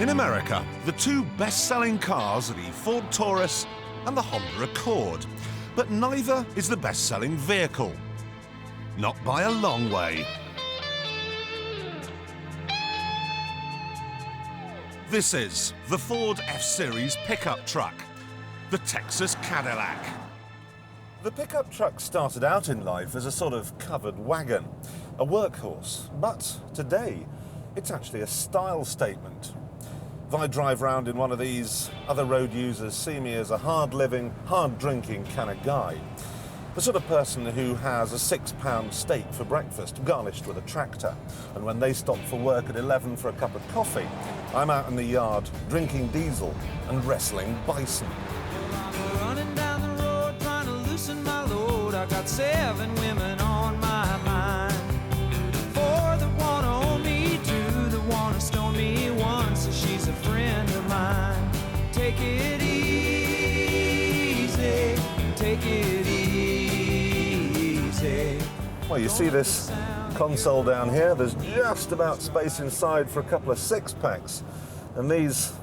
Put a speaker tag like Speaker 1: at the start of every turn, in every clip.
Speaker 1: In America, the two best-selling cars are the Ford Taurus and the Honda Accord, but neither is the best-selling vehicle. Not by a long way. This is the Ford F-Series pickup truck, the Texas Cadillac. The pickup truck started out in life as a sort of covered wagon, a workhorse, but today it's actually a style statement. If I drive around in one of these, other road users see me as a hard-living, hard-drinking kind of guy. The sort of person who has a £6 steak for breakfast garnished with a tractor. And when they stop for work at 11 for a cup of coffee, I'm out in the yard drinking diesel and wrestling bison.
Speaker 2: I'm running down the road trying to loosen my load. I got 7 women on my mind. 4 that wanna own me, 2 that wanna stone me, 1 so she's a friend of mine. Take it easy, take it easy.
Speaker 1: Well, you see this console down here, there's just about space inside for a couple of six-packs. And these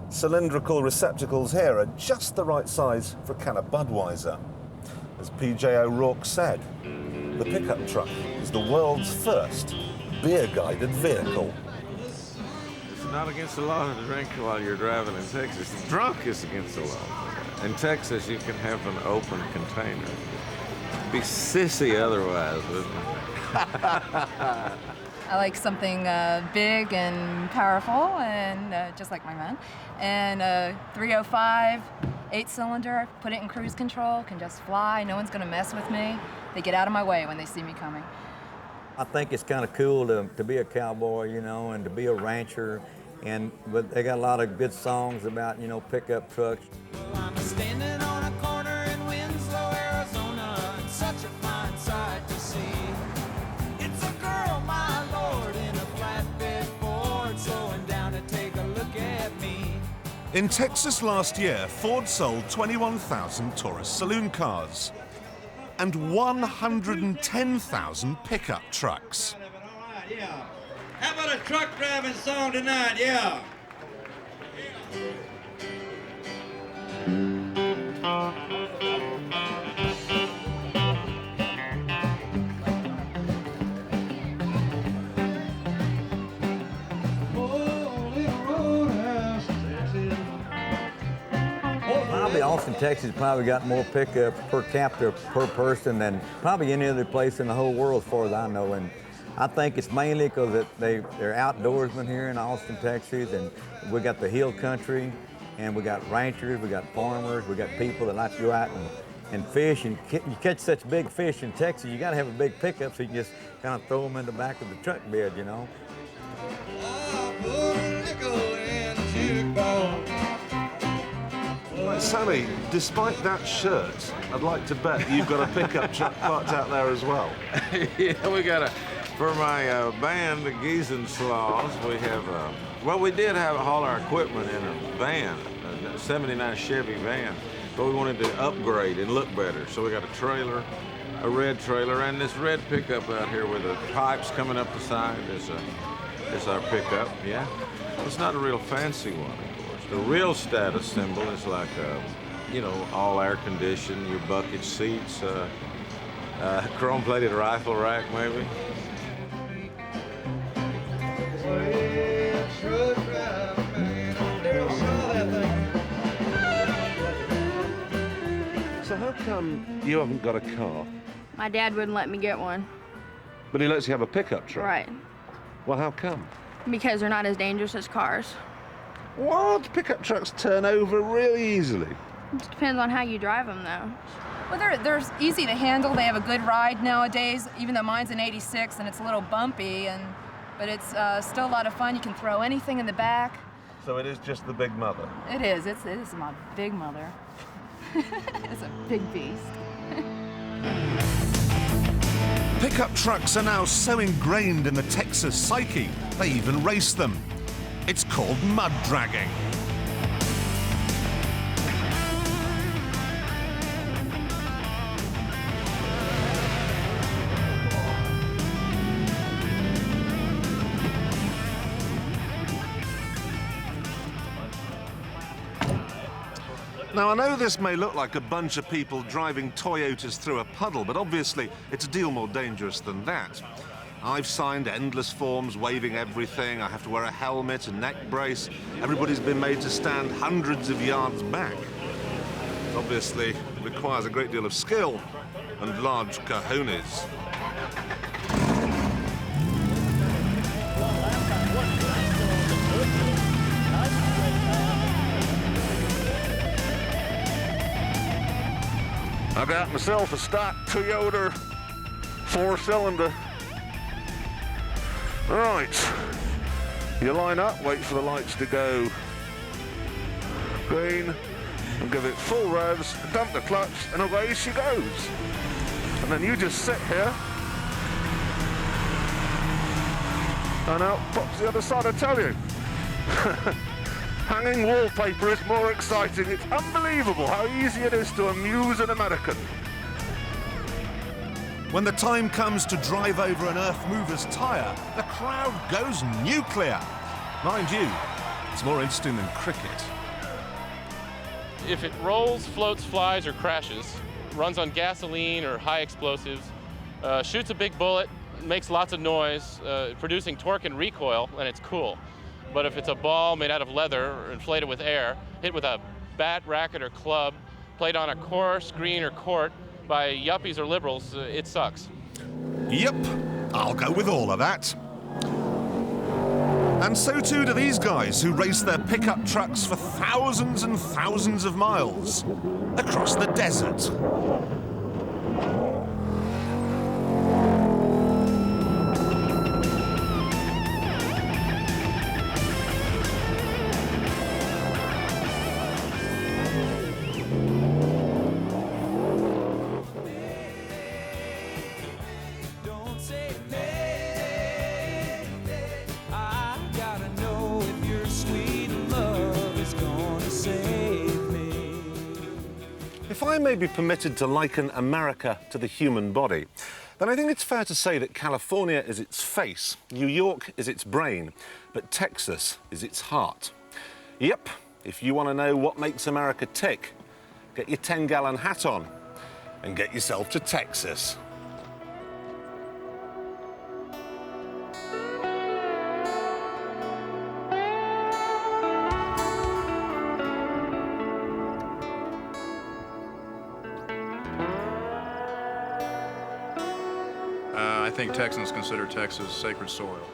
Speaker 1: cylindrical receptacles here are just the right size for a can of Budweiser. As P.J. O'Rourke said, the pickup truck is the world's first beer-guided vehicle.
Speaker 3: It's not against the law to drink while you're driving in Texas. Drunk is against the law. In Texas, you can have an open container. Be sissy otherwise, wouldn't you?
Speaker 4: I like something big and powerful, and just like my man. And 305, 8-cylinder, put it in cruise control, can just fly. No one's gonna mess with me. They get out of my way when they see me coming.
Speaker 5: I think it's kind of cool to be a cowboy, you know, and to be a rancher. But they got a lot of good songs about, you know, pickup trucks.
Speaker 2: Well, I'm standing on a corner in Winslow, Arizona, and such a fine sight to see. It's a girl, my lord, in a flatbed Ford, slowing down to take a look at me.
Speaker 1: In Texas last year, Ford sold 21,000 Taurus saloon cars and 110,000 pickup trucks.
Speaker 6: Yeah. How about a truck driving song tonight? Yeah.
Speaker 5: Probably Austin, Texas probably got more pickups per capita per person than probably any other place in the whole world as far as I know. And I think it's mainly because they're outdoorsmen here in Austin, Texas, and we got the hill country, and we got ranchers, we got farmers, we got people that like to go out and fish, and you catch such big fish in Texas, you got to have a big pickup so you can just kind of throw them in the back of the truck bed, you know.
Speaker 1: Right, Sally, despite that shirt, I'd like to bet you've got a pickup truck parked out there as well.
Speaker 3: Yeah, we got for my band, the Giesenslaws, we have, well, we did have all our equipment in a van, a 79 Chevy van, but we wanted to upgrade and look better. So we got a trailer, a red trailer, and this red pickup out here with the pipes coming up the side is our pickup, yeah. It's not a real fancy one, of course. The real status symbol is like, you know, all air conditioned, your bucket seats, chrome-plated rifle rack, maybe.
Speaker 1: So how come you haven't got a car?
Speaker 7: My dad wouldn't let me get one.
Speaker 1: But he lets you have a pickup truck?
Speaker 7: Right.
Speaker 1: Well, how come?
Speaker 7: Because they're not as dangerous as cars.
Speaker 1: What? Pickup trucks turn over really easily.
Speaker 7: It just depends on how you drive them, though.
Speaker 4: Well, they're easy to handle. They have a good ride nowadays, even though mine's an 86 and it's a little bumpy, but it's still a lot of fun. You can throw anything in the back.
Speaker 1: So it is just the big mother?
Speaker 4: It is. It is my big mother. It's a big beast.
Speaker 1: Pickup trucks are now so ingrained in the Texas psyche, they even race them. It's called mud dragging. Now, I know this may look like a bunch of people driving Toyotas through a puddle, but obviously it's a deal more dangerous than that. I've signed endless forms waiving everything. I have to wear a helmet, a neck brace. Everybody's been made to stand hundreds of yards back. It obviously requires a great deal of skill and large cojones. I got myself a stock Toyota 4-cylinder. Right, you line up, wait for the lights to go green, and give it full revs, dump the clutch, and away she goes. And then you just sit here, and out pops the other side, I tell you. Hanging wallpaper is more exciting. It's unbelievable how easy it is to amuse an American. When the time comes to drive over an earth mover's tyre, the crowd goes nuclear. Mind you, it's more interesting than cricket.
Speaker 8: If it rolls, floats, flies, or crashes, runs on gasoline or high explosives, shoots a big bullet, makes lots of noise, producing torque and recoil, and it's cool. But if it's a ball made out of leather or inflated with air, hit with a bat, racket, or club, played on a course, green, or court by yuppies or liberals, it sucks.
Speaker 1: Yep, I'll go with all of that. And so too do these guys who race their pickup trucks for thousands and thousands of miles across the desert.
Speaker 2: Don't say I gotta know if your sweet love is gonna save me.
Speaker 1: If I may be permitted to liken America to the human body, then I think it's fair to say that California is its face, New York is its brain, but Texas is its heart. Yep, if you want to know what makes America tick, get your 10-gallon hat on and get yourself to Texas.
Speaker 9: I think Texans consider Texas sacred soil.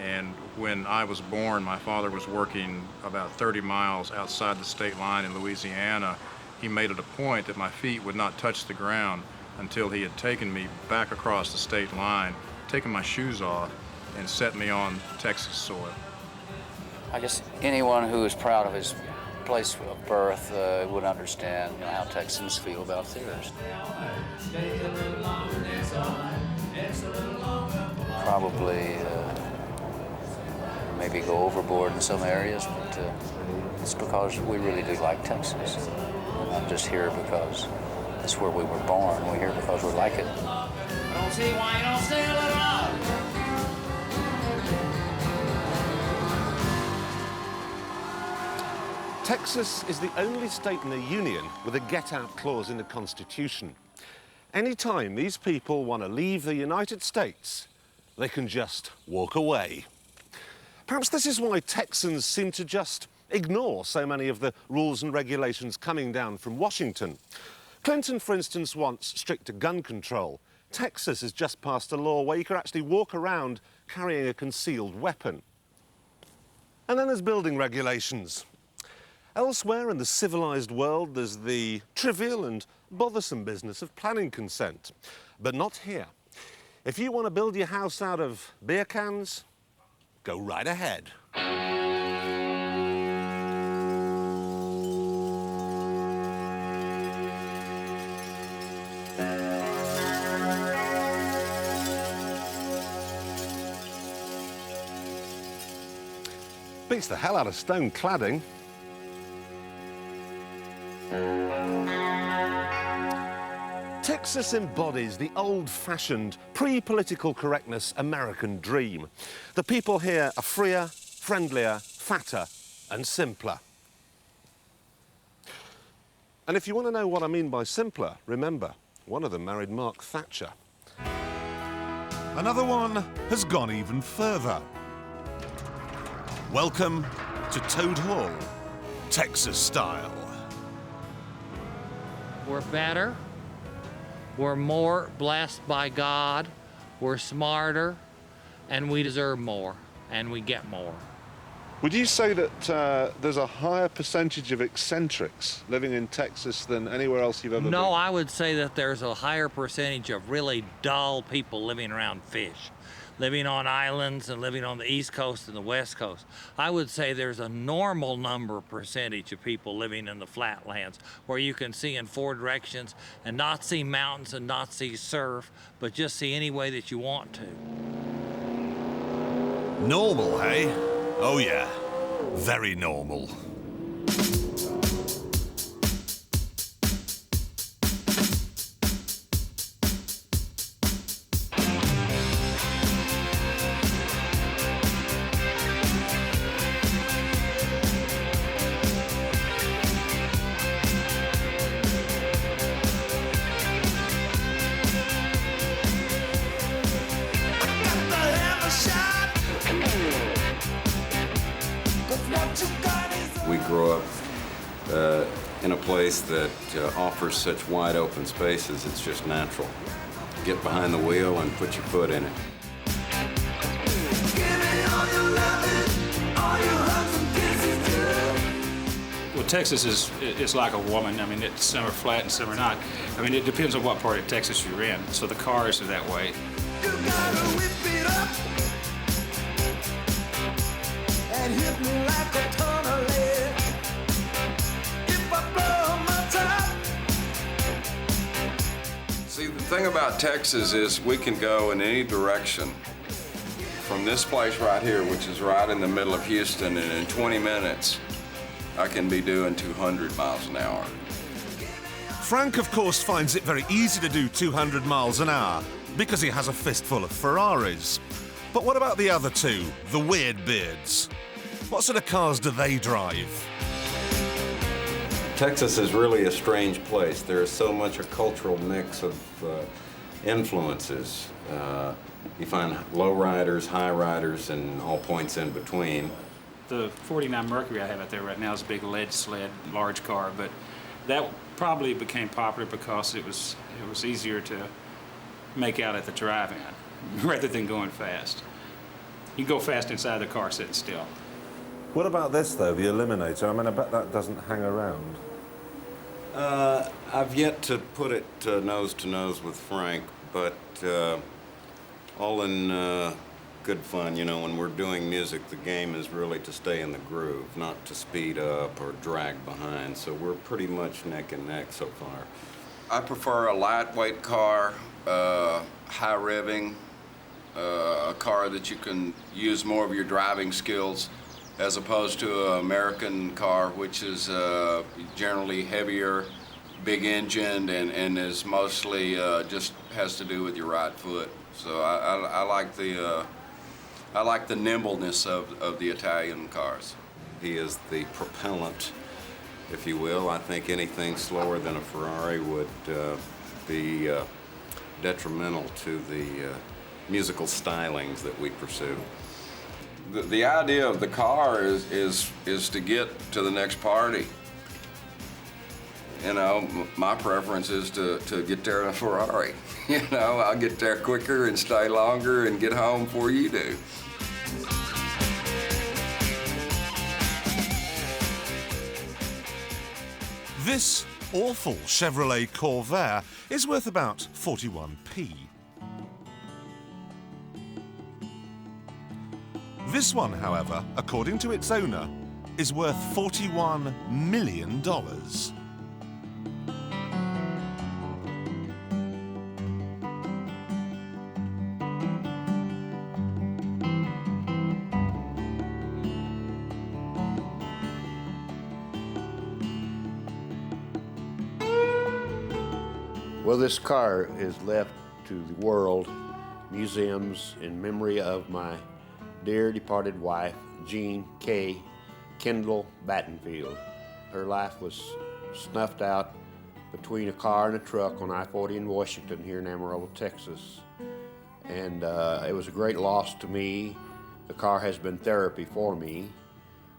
Speaker 9: And when I was born, my father was working about 30 miles outside the state line in Louisiana. He made it a point that my feet would not touch the ground until he had taken me back across the state line, taken my shoes off, and set me on Texas soil.
Speaker 10: I guess anyone who is proud of his place of birth would understand, how Texans feel about theirs. Probably maybe go overboard in some areas, but it's because we really do like Texas. We're not just here because that's where we were born. We're here because we like it.
Speaker 2: I don't see why you don't sail at all.
Speaker 1: Texas is the only state in the Union with a get-out clause in the Constitution. Anytime these people want to leave the United States, they can just walk away. Perhaps this is why Texans seem to just ignore so many of the rules and regulations coming down from Washington. Clinton, for instance, wants stricter gun control. Texas has just passed a law where you can actually walk around carrying a concealed weapon. And then there's building regulations. Elsewhere in the civilized world, there's the trivial and bothersome business of planning consent. But not here. If you want to build your house out of beer cans, go right ahead. Beats the hell out of stone cladding. Texas embodies the old-fashioned, pre-political correctness American dream. The people here are freer, friendlier, fatter, and simpler. And if you want to know what I mean by simpler, remember, one of them married Mark Thatcher. Another one has gone even further. Welcome to Toad Hall, Texas style.
Speaker 11: We're better, we're more blessed by God, we're smarter, and we deserve more, and we get more.
Speaker 1: Would you say that there's a higher percentage of eccentrics living in Texas than anywhere else you've ever been?
Speaker 11: No, I would say that there's a higher percentage of really dull people living around fish, living on islands and living on the East Coast and the West Coast. I would say there's a normal percentage of people living in the flatlands where you can see in 4 directions and not see mountains and not see surf, but just see any way that you want to.
Speaker 1: Normal, hey? Oh yeah, very normal.
Speaker 12: We grow up in a place that offers such wide open spaces, it's just natural. Get behind the wheel and put your foot in it.
Speaker 13: Well, Texas is like a woman. I mean, some are flat and some are not. I mean, it depends on what part of Texas you're in. So the cars are that way.
Speaker 2: You gotta whip it up and hit me like a ton of lead. If I blow my top.
Speaker 12: See, the thing about Texas is we can go in any direction from this place right here, which is right in the middle of Houston, and in 20 minutes, I can be doing 200 miles an hour.
Speaker 1: Frank, of course, finds it very easy to do 200 miles an hour because he has a fistful of Ferraris. But what about the other two, the weird beards? What sort of cars do they drive?
Speaker 12: Texas is really a strange place. There is so much a cultural mix of influences. You find low-riders, high-riders, and all points in between.
Speaker 13: The 49 Mercury I have out there right now is a big lead sled, large car, but that probably became popular because it was easier to make out at the drive-in rather than going fast. You can go fast inside the car sitting still.
Speaker 1: What about this, though, the Eliminator? I mean, I bet that doesn't hang around.
Speaker 12: I've yet to put it nose to nose with Frank, but all in good fun. You know, when we're doing music, the game is really to stay in the groove, not to speed up or drag behind. So we're pretty much neck and neck so far. I prefer a lightweight car, high revving, a car that you can use more of your driving skills, as opposed to an American car, which is generally heavier, big engined, and is mostly just has to do with your right foot. So I like the nimbleness of the Italian cars. He is the propellant, if you will. I think anything slower than a Ferrari would be detrimental to the musical stylings that we pursue. The idea of the car is to get to the next party. You know, my preference is to get there in a Ferrari. You know, I'll get there quicker and stay longer and get home before you do.
Speaker 1: This awful Chevrolet Corvair is worth about 41p. This one, however, according to its owner, is worth $41 million.
Speaker 14: Well, this car is left to the world, museums, in memory of my dear departed wife, Jean K. Kendall Battenfield. Her life was snuffed out between a car and a truck on I-40 in Washington here in Amarillo, Texas. And it was a great loss to me. The car has been therapy for me.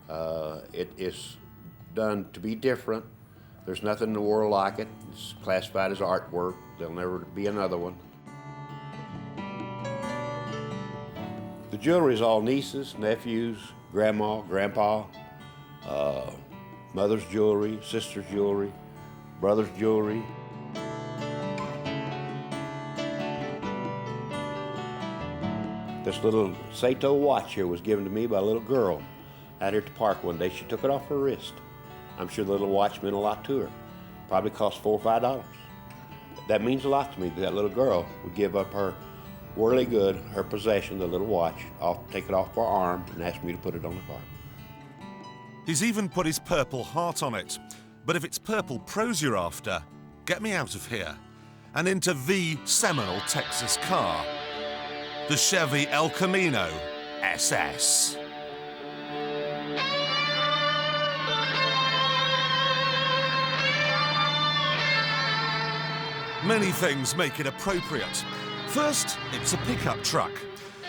Speaker 14: It is done to be different. There's nothing in the world like it. It's classified as artwork. There'll never be another one. The jewelry is all nieces, nephews, grandma, grandpa, mother's jewelry, sister's jewelry, brother's jewelry. This little Saito watch here was given to me by a little girl out here at the park one day. She took it off her wrist. I'm sure the little watch meant a lot to her. Probably cost $4 or $5. That means a lot to me that little girl would give up her worldly good, her possession, the little watch, take it off her arm and ask me to put it on the car.
Speaker 1: He's even put his Purple Heart on it. But if it's purple prose you're after, get me out of here and into the seminal Texas car, the Chevy El Camino SS. Many things make it appropriate. First, it's a pickup truck.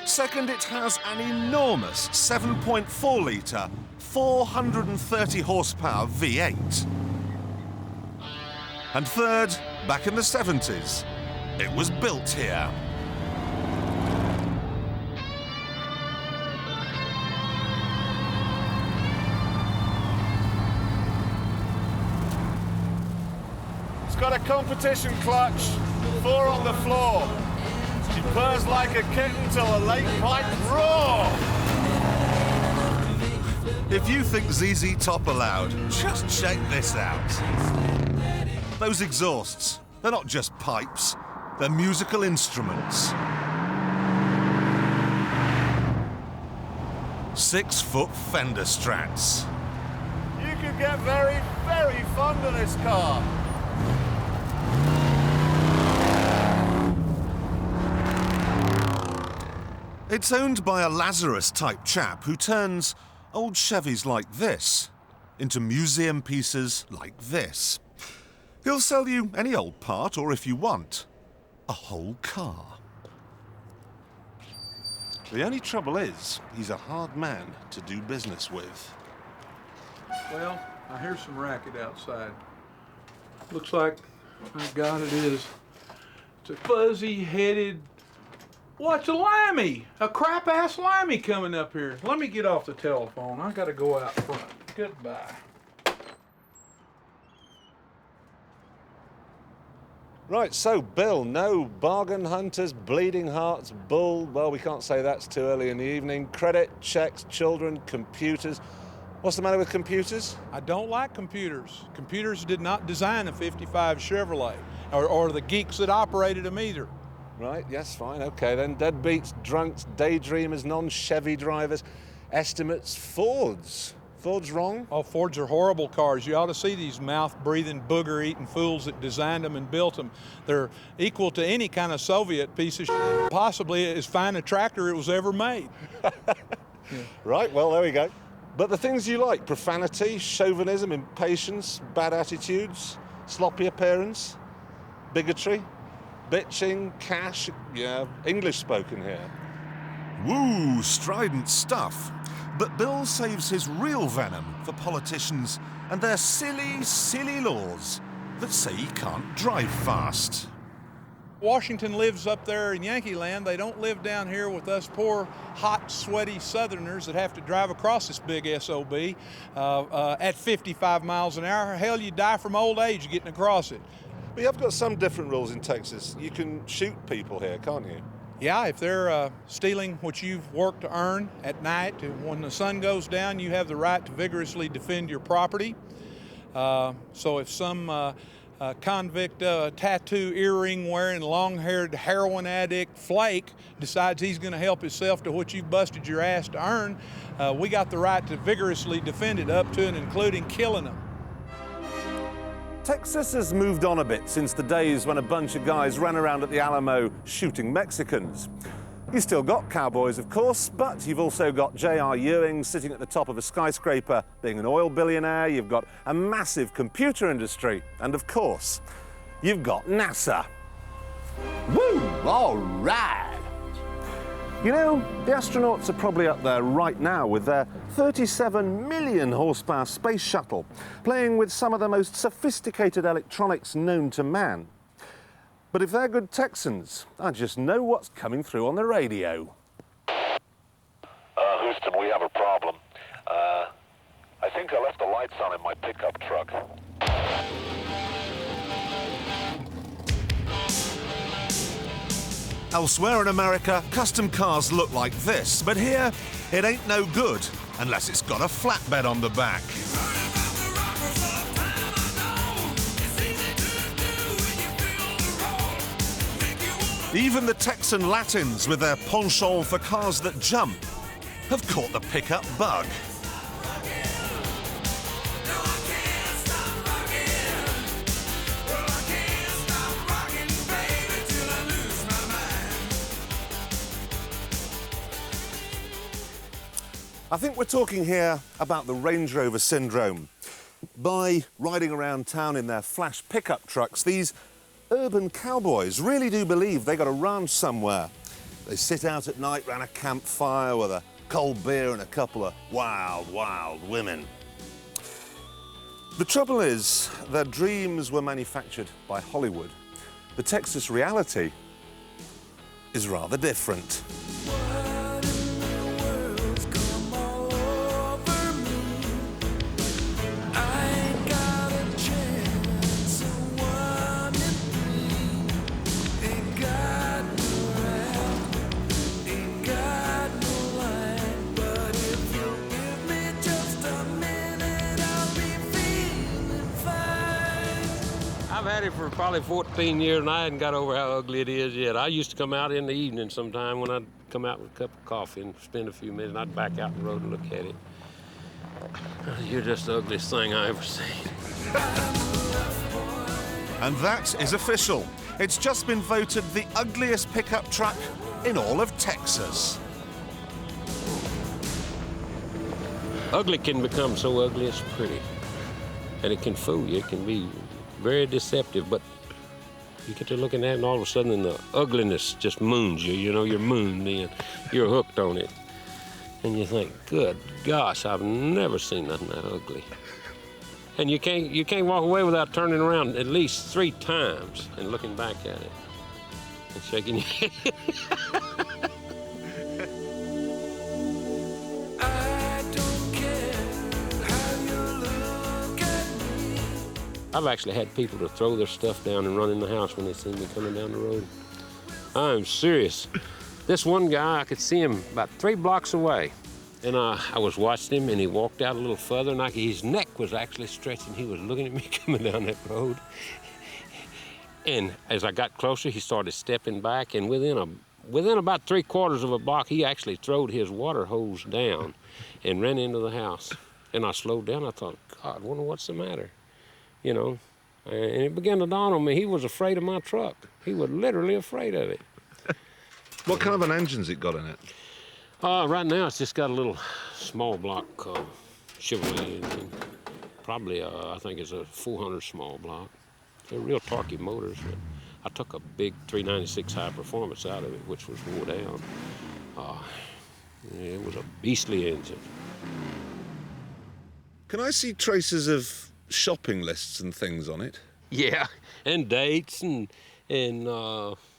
Speaker 1: Second, it has an enormous 7.4-litre, 430 horsepower V8. And third, back in the 70s, it was built here.
Speaker 15: It's got a competition clutch, 4 on the floor. She purrs like a kitten till the lake pipe roar.
Speaker 1: If you think ZZ Top are loud, just check this out. Those exhausts, they're not just pipes, they're musical instruments. 6-foot Fender Strats.
Speaker 15: You could get very, very fond of this car.
Speaker 1: It's owned by a Lazarus-type chap who turns old Chevys like this into museum pieces like this. He'll sell you any old part, or if you want, a whole car. The only trouble is, he's a hard man to do business with.
Speaker 16: Well, I hear some racket outside. Looks like, my God, it is. It's a fuzzy-headed, what's a limey? A crap-ass limey coming up here. Let me get off the telephone. I gotta go out front. Goodbye.
Speaker 1: Right, so Bill, no bargain hunters, bleeding hearts, bull, well, we can't say that's too early in the evening. Credit, checks, children, computers. What's the matter with computers?
Speaker 16: I don't like computers. Computers did not design a 55 Chevrolet, or the geeks that operated them either.
Speaker 1: Right, yes, fine, okay then. Deadbeats, drunks, daydreamers, non-Chevy drivers, estimates, Fords. Ford's wrong?
Speaker 16: Oh, Fords are horrible cars. You ought to see these mouth-breathing, booger-eating fools that designed them and built them. They're equal to any kind of Soviet piece of shit, possibly as fine a tractor it was ever made.
Speaker 1: Yeah. Right, well, there we go. But the things you like, profanity, chauvinism, impatience, bad attitudes, sloppy appearance, bigotry, bitching, cash, yeah, English spoken here. Woo, strident stuff. But Bill saves his real venom for politicians and their silly, silly laws that say he can't drive fast.
Speaker 16: Washington lives up there in Yankee land. They don't live down here with us poor, hot, sweaty Southerners that have to drive across this big SOB at 55 miles an hour. Hell, you die from old age getting across it.
Speaker 1: But you have got some different rules in Texas. You can shoot people here, can't you?
Speaker 16: Yeah, if they're stealing what you've worked to earn at night, when the sun goes down, you have the right to vigorously defend your property. So if some convict, tattoo, earring wearing, long-haired heroin addict flake decides he's going to help himself to what you've busted your ass to earn, we got the right to vigorously defend it up to and including killing them.
Speaker 1: Texas has moved on a bit since the days when a bunch of guys ran around at the Alamo shooting Mexicans. You've still got cowboys, of course, but you've also got J.R. Ewing sitting at the top of a skyscraper being an oil billionaire. You've got a massive computer industry. And, of course, you've got NASA. Woo! All right! You know, the astronauts are probably up there right now with their 37 million horsepower space shuttle, playing with some of the most sophisticated electronics known to man. But if they're good Texans, I just know what's coming through on the radio.
Speaker 17: Houston, we have a problem. I think I left the lights on in my pickup truck.
Speaker 1: Elsewhere in America, custom cars look like this, but here, it ain't no good unless it's got a flatbed on the back. Even the Texan Latins, with their penchant for cars that jump, have caught the pickup bug. I think we're talking here about the Range Rover syndrome. By riding around town in their flash pickup trucks, these urban cowboys really do believe they got a ranch somewhere. They sit out at night round a campfire with a cold beer and a couple of wild, wild women. The trouble is, their dreams were manufactured by Hollywood. The Texas reality is rather different.
Speaker 18: I've had it for probably 14 years and I hadn't got over how ugly it is yet. I used to come out in the evening sometime when I'd come out with a cup of coffee and spend a few minutes and I'd back out the road and look at it. You're just the ugliest thing I ever seen.
Speaker 1: And that is official. It's just been voted the ugliest pickup truck in all of Texas.
Speaker 18: Ugly can become so ugly it's pretty. And it can fool you. It can be very deceptive, but you get to looking at it and all of a sudden the ugliness just moons you. You know, you're mooned then. You're hooked on it. And you think, good gosh, I've never seen nothing that ugly. And you can't walk away without turning around at least 3 times and looking back at it and shaking your head. I've actually had people to throw their stuff down and run in the house when they see me coming down the road. I'm serious. This one guy, I could see him about 3 blocks away. And I was watching him, and he walked out a little further, and his neck was actually stretching. He was looking at me coming down that road. And as I got closer, he started stepping back, and within about 3/4 of a block, he actually throwed his water hose down and ran into the house. And I slowed down. I thought, God, I wonder what's the matter. You know, and it began to dawn on me, he was afraid of my truck. He was literally afraid of it.
Speaker 1: What kind of an engine's it got in it?
Speaker 18: Right now, it's just got a little small block Chevrolet engine. Probably, I think it's a 400 small block. They're real torquey motors. But I took a big 396 high performance out of it, which was wore down. It was a beastly engine.
Speaker 1: Can I see traces of shopping lists and things on it?
Speaker 18: Yeah, and dates and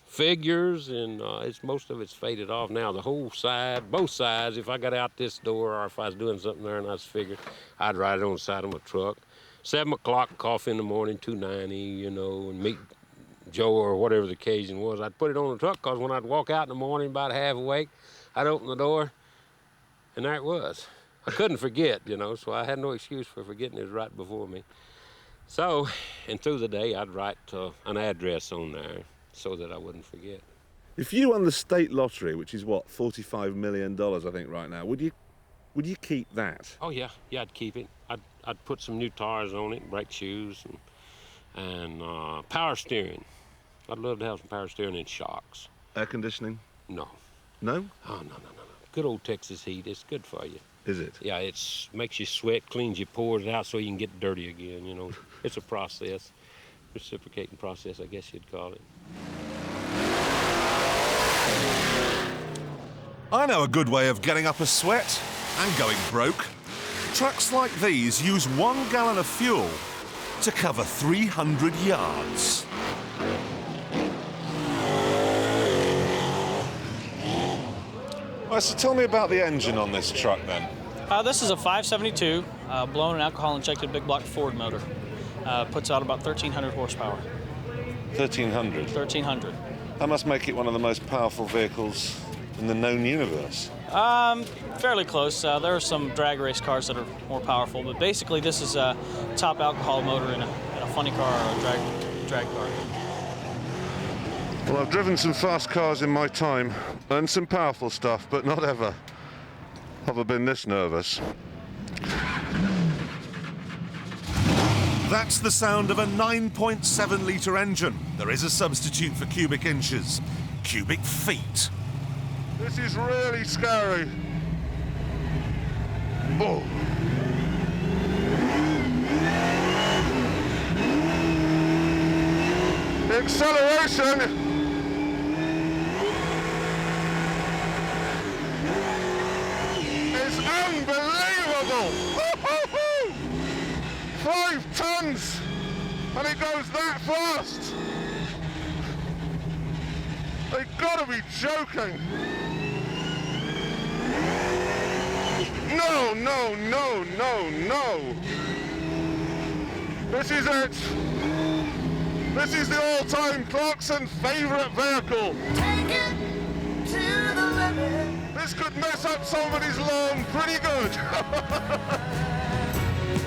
Speaker 18: figures, and most of it's faded off now. The whole side, both sides, if I got out this door or if I was doing something there and I was figured, I'd ride it on the side of my truck. 7 o'clock, coffee in the morning, $2.90, you know, and meet Joe or whatever the occasion was. I'd put it on the truck because when I'd walk out in the morning about half awake, I'd open the door, and there it was. I couldn't forget, you know, so I had no excuse for forgetting it was right before me. So, and through the day, I'd write an address on there so that I wouldn't forget.
Speaker 1: If you won the state lottery, which is what, $45 million, I think, right now, would you keep that?
Speaker 18: Oh yeah, I'd keep it. I'd put some new tires on it, brake shoes, and power steering. I'd love to have some power steering and shocks.
Speaker 1: Air conditioning?
Speaker 18: No.
Speaker 3: No?
Speaker 18: Oh, no. Good old Texas heat. It's good for you.
Speaker 3: Is it?
Speaker 18: Yeah, it makes you sweat, cleans your pores out so you can get dirty again, you know. It's a process, reciprocating process, I guess you'd call it.
Speaker 1: I know a good way of getting up a sweat and going broke. Trucks like these use 1 gallon of fuel to cover 300 yards. Right, so tell me about the engine on this truck then.
Speaker 19: This is a 572 blown and alcohol injected big block Ford motor. Puts out about 1,300 horsepower.
Speaker 1: 1,300?
Speaker 19: 1,300.
Speaker 1: That must make it one of the most powerful vehicles in the known universe.
Speaker 19: Fairly close. There are some drag race cars that are more powerful, but basically this is a top alcohol motor in a funny car or a drag car.
Speaker 1: Well, I've driven some fast cars in my time and some powerful stuff, but not ever have I been this nervous. That's the sound of a 9.7 litre engine. There is a substitute for cubic inches. Cubic feet. This is really scary. Oh. The acceleration is unbelievable. 5 tons, and it goes that fast. They've got to be joking. No. This is it. This is the all-time Clarkson favourite vehicle. Take it to the limit. This could mess up somebody's lawn pretty good.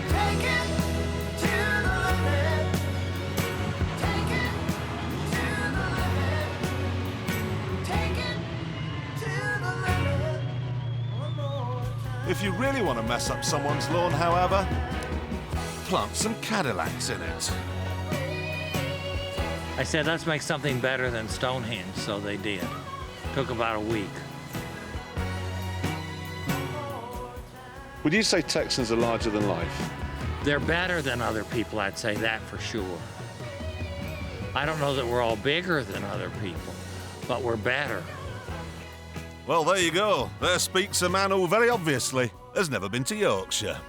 Speaker 1: Take it to the limit. Take it to the limit. Take it to the limit. One more time. If you really want to mess up someone's lawn, however, plant some Cadillacs in it.
Speaker 11: I said, let's make something better than Stonehenge, so they did. Took about a week.
Speaker 1: Would you say Texans are larger than life?
Speaker 11: They're better than other people, I'd say that for sure. I don't know that we're all bigger than other people, but we're better.
Speaker 1: Well, there you go. There speaks a man who very obviously has never been to Yorkshire.